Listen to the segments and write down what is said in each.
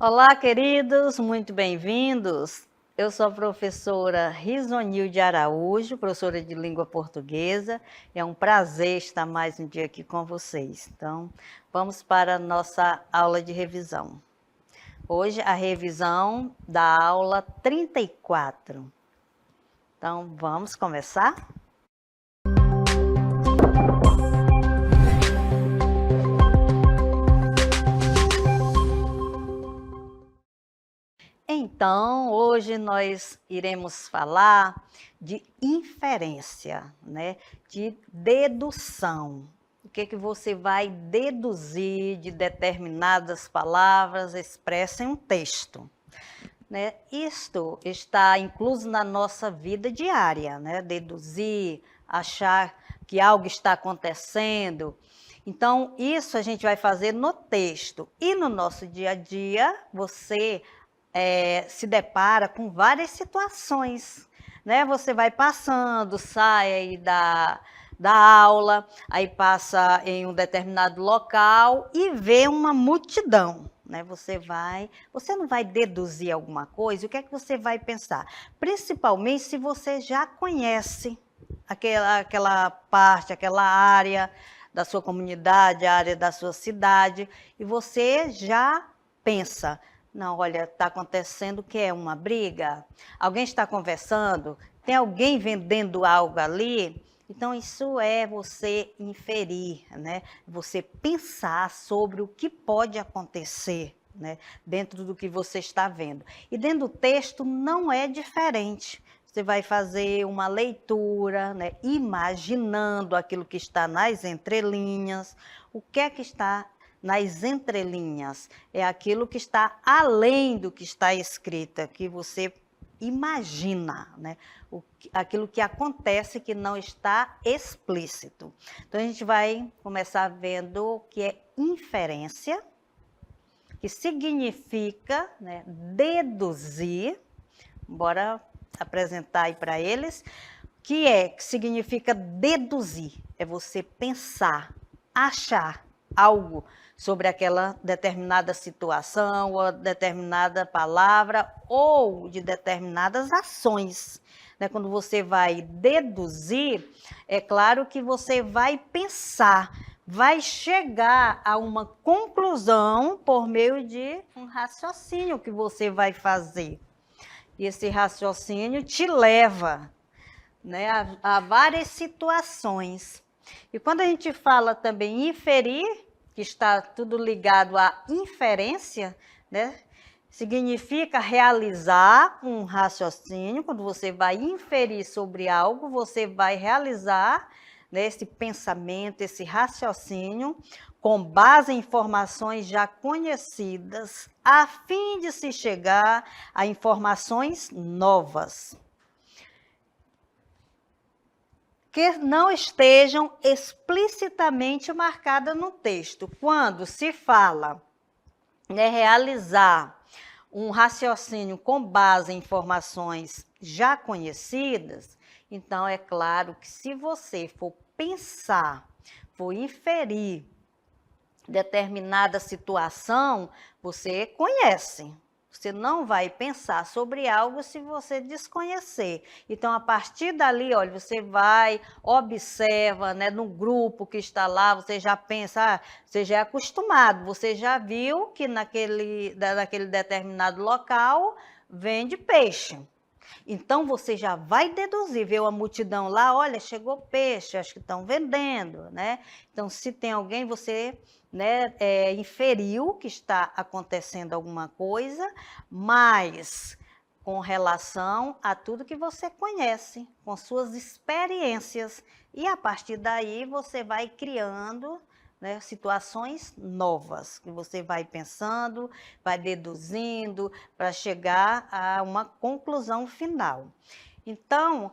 Olá, queridos, muito bem-vindos. Eu sou a professora Risonilde Araújo, professora de língua portuguesa. É um prazer estar mais um dia aqui com vocês. Então, vamos para a nossa aula de revisão. Hoje, a revisão da aula 34. Então, vamos começar? Então, hoje nós iremos falar de inferência, né? De dedução. O que você vai deduzir de determinadas palavras expressas em um texto, né? Isto está incluso na nossa vida diária, né? Deduzir, achar que algo está acontecendo. Então, isso a gente vai fazer no texto. E no nosso dia a dia, você se depara com várias situações, né? Você vai passando, sai aí da aula, aí passa em um determinado local e vê uma multidão, né? Você não vai deduzir alguma coisa, o que é que você vai pensar? Principalmente se você já conhece aquela parte, aquela área da sua comunidade, a área da sua cidade, e você já pensa, não, olha, está acontecendo que é uma briga, alguém está conversando, tem alguém vendendo algo ali. Então, isso é você inferir, né? Você pensar sobre o que pode acontecer, né? Dentro do que você está vendo. E dentro do texto não é diferente. Você vai fazer uma leitura, né? Imaginando aquilo que está nas entrelinhas, o que é que está nas entrelinhas, é aquilo que está além do que está escrito, que você imagina, né? Aquilo que acontece que não está explícito. Então, a gente vai começar vendo o que é inferência, que significa, né, deduzir. Bora apresentar aí para eles. Que significa deduzir? É você pensar, achar algo sobre aquela determinada situação, ou determinada palavra, ou de determinadas ações. Né? Quando você vai deduzir, é claro que você vai pensar, vai chegar a uma conclusão por meio de um raciocínio que você vai fazer. E esse raciocínio te leva, né, a várias situações. E quando a gente fala também inferir, que está tudo ligado à inferência, né, significa realizar um raciocínio. Quando você vai inferir sobre algo, você vai realizar, né, esse pensamento, esse raciocínio, com base em informações já conhecidas, a fim de se chegar a informações novas, que não estejam explicitamente marcadas no texto. Quando se fala, né, realizar um raciocínio com base em informações já conhecidas, então é claro que se você for pensar, for inferir determinada situação, você conhece. Você não vai pensar sobre algo se você desconhecer. Então, a partir dali, olha, você vai, observa, né, no grupo que está lá, você já pensa, você já é acostumado, você já viu que naquele determinado local vende peixe. Então, você já vai deduzir, vê uma multidão lá, olha, chegou peixe, acho que estão vendendo, né? Então, se tem alguém, você, né, inferiu que está acontecendo alguma coisa, mas com relação a tudo que você conhece, com suas experiências. E a partir daí, você vai criando, né, situações novas, que você vai pensando, vai deduzindo, para chegar a uma conclusão final. Então,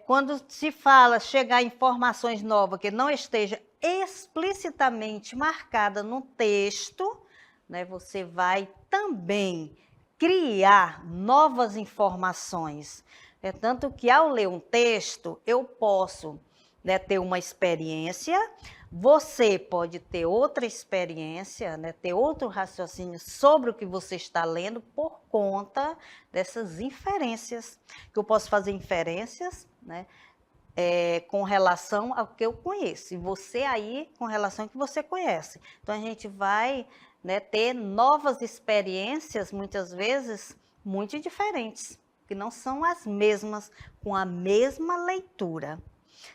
quando se fala chegar a informações novas que não esteja explicitamente marcada no texto, né, você vai também criar novas informações. É tanto que ao ler um texto, eu posso, né, ter uma experiência, Você pode ter outra experiência, né, ter outro raciocínio sobre o que você está lendo por conta dessas inferências, que eu posso fazer inferências, né, com relação ao que eu conheço, e você aí com relação ao que você conhece. Então, a gente vai, né, ter novas experiências, muitas vezes, muito diferentes, que não são as mesmas, com a mesma leitura.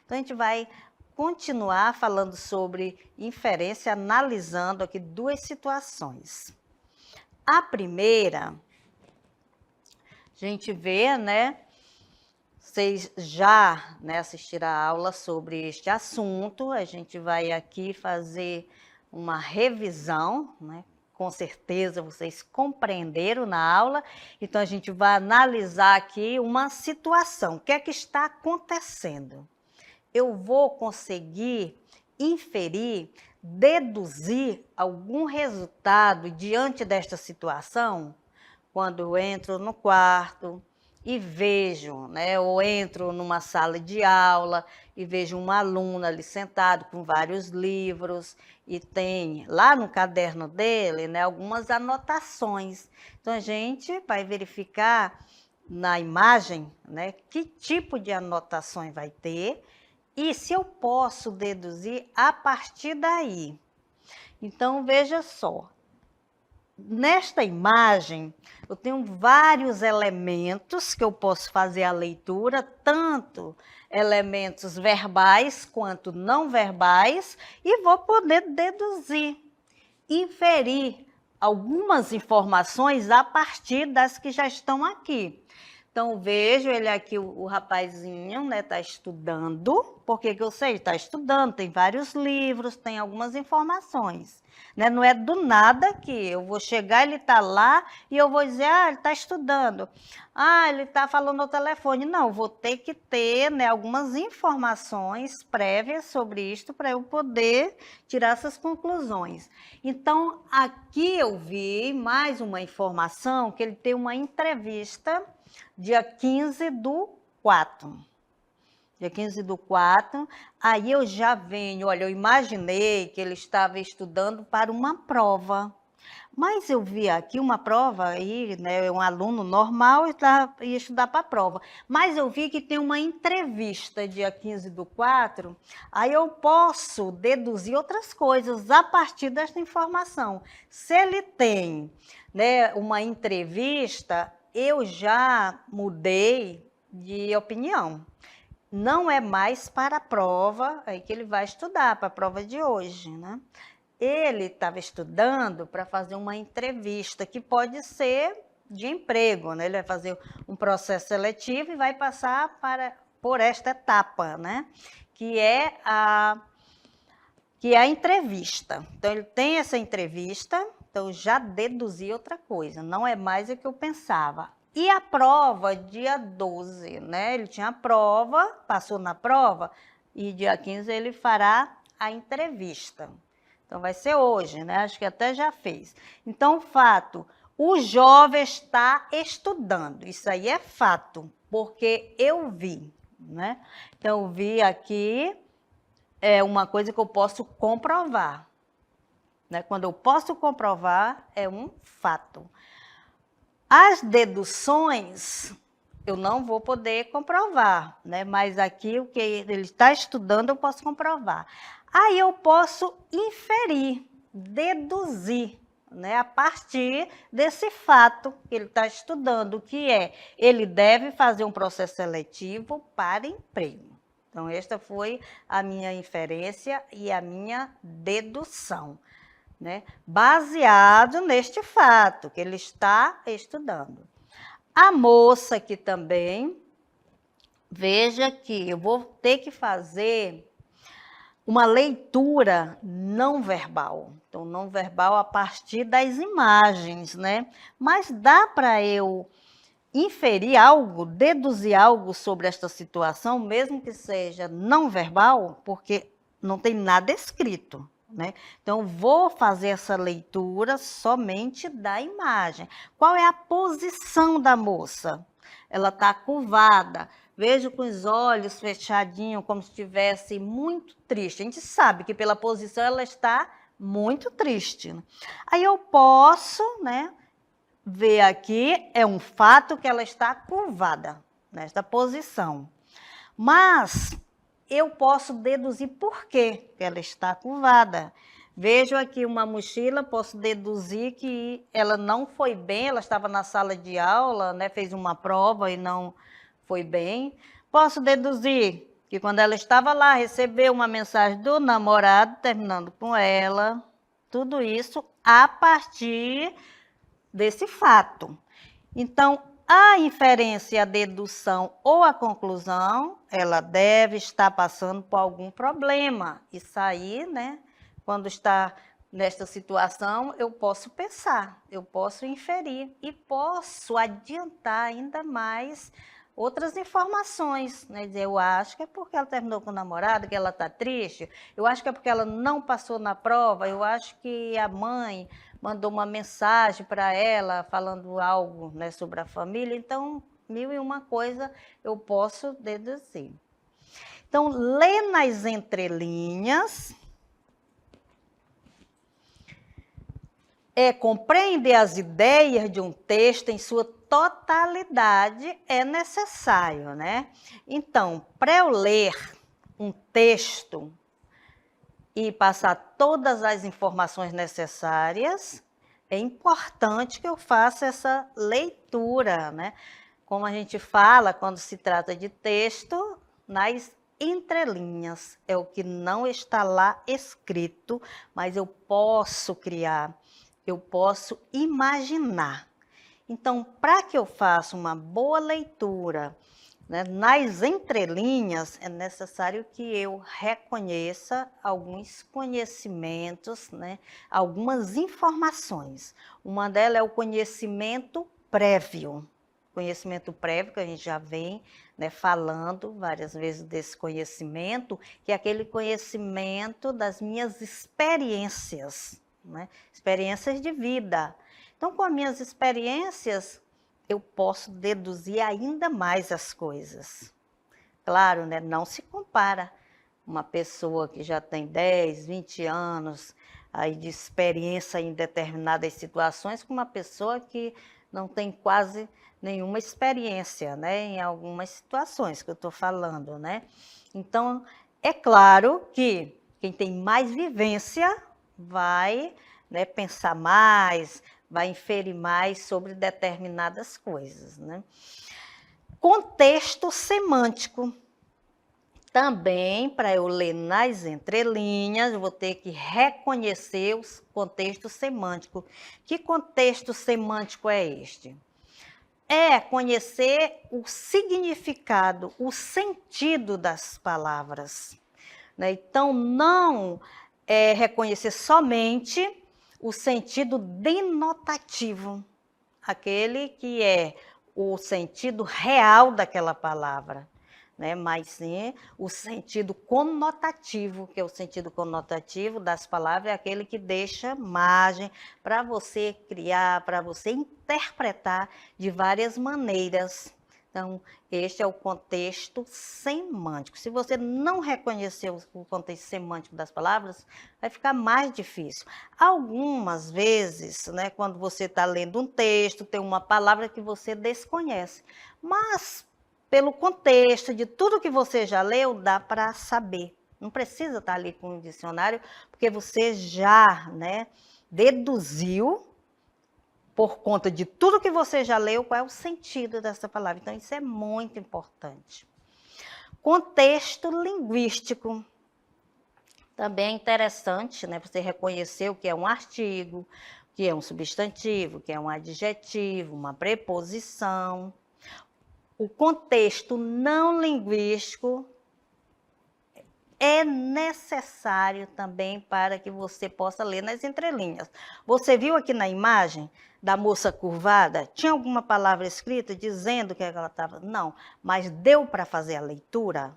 Então, a gente vai continuar falando sobre inferência, analisando aqui duas situações. A primeira, a gente vê, né, vocês já, né, assistiram a aula sobre este assunto, a gente vai aqui fazer uma revisão, né? Com certeza vocês compreenderam na aula, então a gente vai analisar aqui uma situação, o que é que está acontecendo? Eu vou conseguir inferir, deduzir algum resultado diante desta situação? Quando eu entro no quarto e vejo, né, ou entro numa sala de aula e vejo uma aluna ali sentado com vários livros e tem lá no caderno dele, né, algumas anotações. Então, a gente vai verificar na imagem, né, que tipo de anotações vai ter e se eu posso deduzir a partir daí. Então, veja só. Nesta imagem, eu tenho vários elementos que eu posso fazer a leitura, tanto elementos verbais quanto não verbais, e vou poder deduzir, inferir algumas informações a partir das que já estão aqui. Então, vejo ele aqui, o rapazinho, né, está estudando. Por que eu sei? Está estudando, tem vários livros, tem algumas informações. Né? Não é do nada que eu vou chegar, ele está lá e eu vou dizer, ele está estudando. Ele está falando no telefone. Não, vou ter que ter, né, algumas informações prévias sobre isto para eu poder tirar essas conclusões. Então, aqui eu vi mais uma informação, que ele tem uma entrevista dia 15/4. Dia 15/4, aí eu já venho, olha, eu imaginei que ele estava estudando para uma prova. Mas eu vi aqui uma prova aí, né, um aluno normal ia estudar para a prova. Mas eu vi que tem uma entrevista dia 15/4, aí eu posso deduzir outras coisas a partir desta informação. Se ele tem, né, uma entrevista, eu já mudei de opinião. Não é mais para a prova aí que ele vai estudar, para a prova de hoje, né? Ele estava estudando para fazer uma entrevista, que pode ser de emprego, né? Ele vai fazer um processo seletivo e vai passar por esta etapa, né? Que é a entrevista. Então, ele tem essa entrevista, então já deduzi outra coisa, não é mais o que eu pensava. E a prova, dia 12, né? Ele tinha a prova, passou na prova, e dia 15 ele fará a entrevista. Então, vai ser hoje, né? Acho que até já fez. Então, fato, o jovem está estudando. Isso aí é fato, porque eu vi, né? Então, eu vi aqui, é uma coisa que eu posso comprovar, né? Quando eu posso comprovar, é um fato. As deduções, eu não vou poder comprovar, né? Mas aqui, o que ele está estudando, eu posso comprovar. Aí eu posso inferir, deduzir, né? A partir desse fato que ele está estudando, que é, ele deve fazer um processo seletivo para emprego. Então, esta foi a minha inferência e a minha dedução, né? Baseado neste fato, que ele está estudando. A moça aqui também, veja que eu vou ter que fazer uma leitura não verbal. Então, não verbal a partir das imagens, né? Mas dá para eu inferir algo, deduzir algo sobre esta situação, mesmo que seja não verbal, porque não tem nada escrito, né? Então, vou fazer essa leitura somente da imagem. Qual é a posição da moça? Ela está curvada. vejo com os olhos fechadinhos, como se estivesse muito triste. A gente sabe que pela posição ela está muito triste. Aí eu posso, né, ver aqui, é um fato que ela está curvada nesta posição. Mas eu posso deduzir por que ela está curvada. Vejo aqui uma mochila, posso deduzir que ela não foi bem, ela estava na sala de aula, né, fez uma prova e não foi bem. Posso deduzir que quando ela estava lá, recebeu uma mensagem do namorado, terminando com ela, tudo isso a partir desse fato. Então, a inferência, a dedução ou a conclusão, ela deve estar passando por algum problema. Isso aí, né, quando está nesta situação, eu posso pensar, eu posso inferir e posso adiantar ainda mais outras informações, né? Dizer, eu acho que é porque ela terminou com o namorado, que ela está triste, eu acho que é porque ela não passou na prova, eu acho que a mãe mandou uma mensagem para ela falando algo, né, sobre a família, então, mil e uma coisa eu posso deduzir. Então, lê nas entrelinhas, compreender as ideias de um texto em sua totalidade é necessário, né? Então, para eu ler um texto e passar todas as informações necessárias, é importante que eu faça essa leitura, né? Como a gente fala quando se trata de texto, nas entrelinhas. É o que não está lá escrito, mas eu posso criar, eu posso imaginar. Então, para que eu faça uma boa leitura, né, nas entrelinhas, é necessário que eu reconheça alguns conhecimentos, né, algumas informações. Uma delas é o conhecimento prévio. Conhecimento prévio, que a gente já vem, né, falando várias vezes desse conhecimento, que é aquele conhecimento das minhas experiências, né, experiências de vida. Então, com as minhas experiências, eu posso deduzir ainda mais as coisas. Claro, né? Não se compara uma pessoa que já tem 10, 20 anos aí de experiência em determinadas situações com uma pessoa que não tem quase nenhuma experiência, né? Em algumas situações que eu estou falando, né? Então, é claro que quem tem mais vivência vai, né, pensar mais, vai inferir mais sobre determinadas coisas, né? Contexto semântico. Também, para eu ler nas entrelinhas, eu vou ter que reconhecer o contexto semântico. Que contexto semântico é este? É conhecer o significado, o sentido das palavras, né? Então, não é reconhecer somente o sentido denotativo, aquele que é o sentido real daquela palavra, né? Mas sim o sentido conotativo, que é o sentido conotativo das palavras, é aquele que deixa margem para você criar, para você interpretar de várias maneiras. Então, este é o contexto semântico. Se você não reconhecer o contexto semântico das palavras, vai ficar mais difícil. Algumas vezes, né, quando você está lendo um texto, tem uma palavra que você desconhece, mas pelo contexto de tudo que você já leu, dá para saber. Não precisa estar ali com o dicionário, porque você já, né, deduziu, por conta de tudo que você já leu, qual é o sentido dessa palavra. Então, isso é muito importante. Contexto linguístico. Também é interessante, né, você reconhecer o que é um artigo, o que é um substantivo, o que é um adjetivo, uma preposição. O contexto não linguístico é necessário também para que você possa ler nas entrelinhas. Você viu aqui na imagem da moça curvada? Tinha alguma palavra escrita dizendo que ela estava? Não, mas deu para fazer a leitura?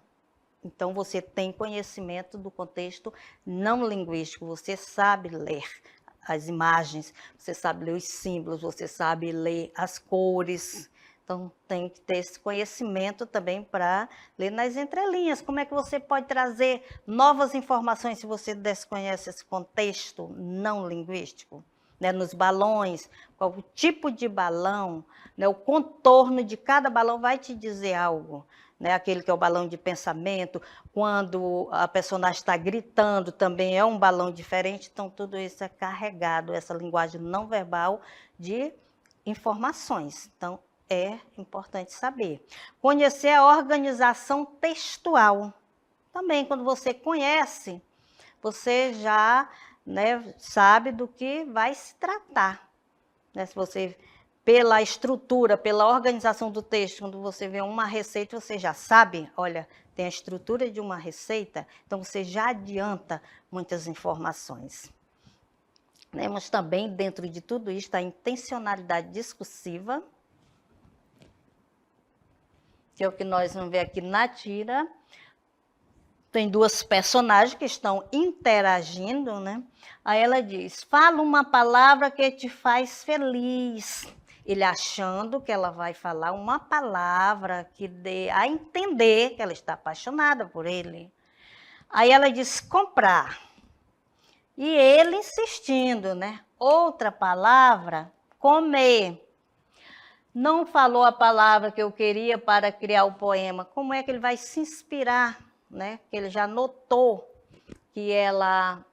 Então, você tem conhecimento do contexto não linguístico, você sabe ler as imagens, você sabe ler os símbolos, você sabe ler as cores. Então, tem que ter esse conhecimento também para ler nas entrelinhas. Como é que você pode trazer novas informações se você desconhece esse contexto não linguístico? Né, nos balões, qual o tipo de balão, né, o contorno de cada balão vai te dizer algo. Né, aquele que é o balão de pensamento, quando a personagem está gritando, também é um balão diferente. Então, tudo isso é carregado, essa linguagem não verbal de informações. Então, é importante saber. Conhecer a organização textual. Também, quando você conhece, você já, né, sabe do que vai se tratar. Né? Se você, pela estrutura, pela organização do texto, quando você vê uma receita, você já sabe, olha, tem a estrutura de uma receita, então você já adianta muitas informações. Temos também, dentro de tudo isso, a intencionalidade discursiva, que é o que nós vamos ver aqui na tira. Tem duas personagens que estão interagindo, né? Aí ela diz, fala uma palavra que te faz feliz. Ele achando que ela vai falar uma palavra que dê a entender que ela está apaixonada por ele. Aí ela diz, comprar. E ele insistindo, né? Outra palavra, comer. Não falou a palavra que eu queria para criar o poema. Como é que ele vai se inspirar? Né? Ele já notou que ela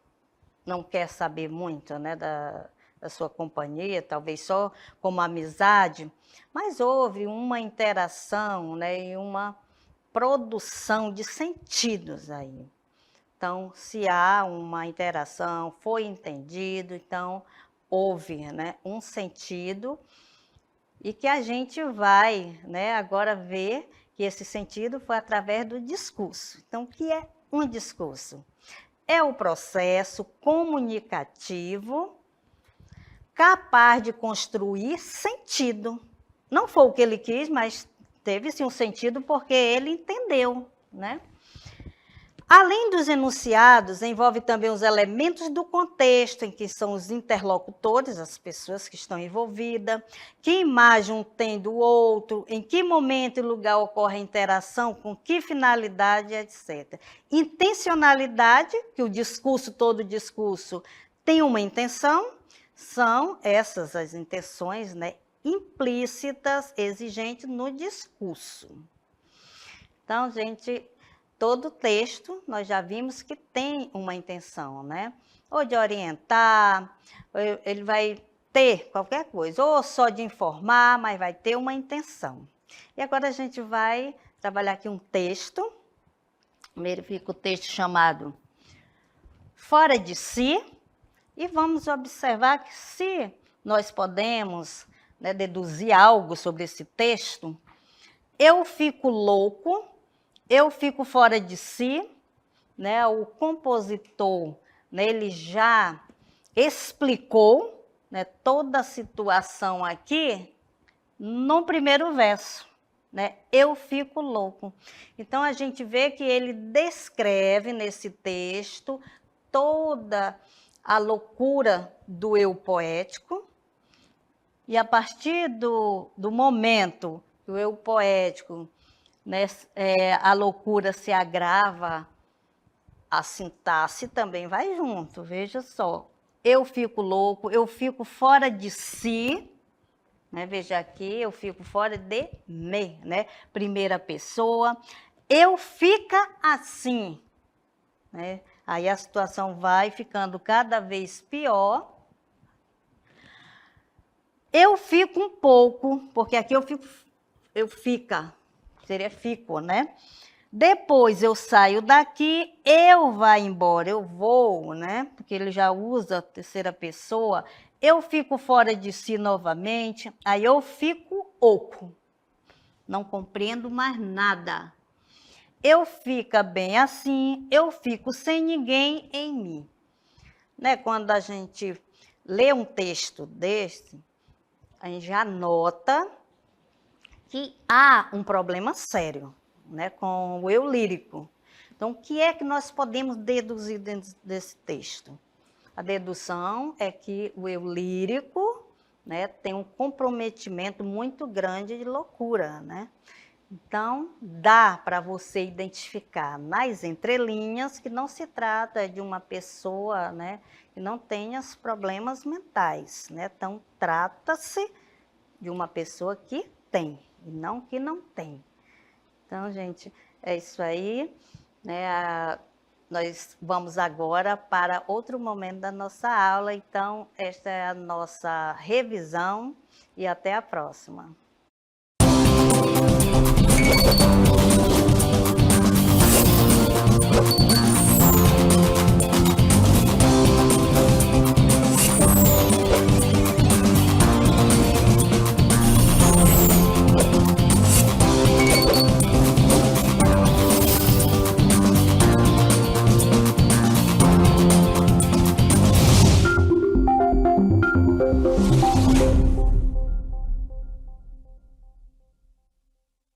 não quer saber muito, né, da sua companhia, talvez só como amizade, mas houve uma interação, né, e uma produção de sentidos aí. Então, se há uma interação, foi entendido, então houve, né, um sentido e que a gente vai, né, agora ver que esse sentido foi através do discurso. Então, o que é um discurso? É o processo comunicativo capaz de construir sentido. Não foi o que ele quis, mas teve sim um sentido porque ele entendeu, né? Além dos enunciados, envolve também os elementos do contexto, em que são os interlocutores, as pessoas que estão envolvidas, que imagem um tem do outro, em que momento e lugar ocorre a interação, com que finalidade, etc. Intencionalidade, que o discurso, todo discurso tem uma intenção, são essas as intenções, né, implícitas, exigentes no discurso. Então, gente, todo texto, nós já vimos que tem uma intenção, né? Ou de orientar, ele vai ter qualquer coisa, ou só de informar, mas vai ter uma intenção. E agora a gente vai trabalhar aqui um texto. Primeiro fica o texto chamado Fora de Si, e vamos observar que se nós podemos, né, deduzir algo sobre esse texto, eu fico louco, eu fico fora de si, né? O compositor, né, ele já explicou, né, toda a situação aqui no primeiro verso, né? Eu fico louco. Então a gente vê que ele descreve nesse texto toda a loucura do eu poético, e a partir do momento que o eu poético, né, a loucura se agrava, a sintaxe também vai junto, veja só. Eu fico louco, eu fico fora de si, né? Veja aqui, eu fico fora de me, né? Primeira pessoa. Eu fica assim, né? Aí a situação vai ficando cada vez pior. Eu fico um pouco, porque aqui eu fica, seria fico, né? Depois eu saio daqui, eu vai embora, eu vou, né? Porque ele já usa a terceira pessoa. Eu fico fora de si novamente, aí eu fico oco. Não compreendo mais nada. Eu fico bem assim, eu fico sem ninguém em mim. Né? Quando a gente lê um texto desse, a gente já nota que há um problema sério, né, com o eu lírico. Então, o que é que nós podemos deduzir dentro desse texto? A dedução é que o eu lírico, né, tem um comprometimento muito grande de loucura, né? Então, dá para você identificar nas entrelinhas que não se trata de uma pessoa, né, que não tenha os problemas mentais, né? Então, trata-se de uma pessoa que tem, e não que não tem. Então, gente, é isso aí, né? Nós vamos agora para outro momento da nossa aula, então, esta é a nossa revisão e até a próxima.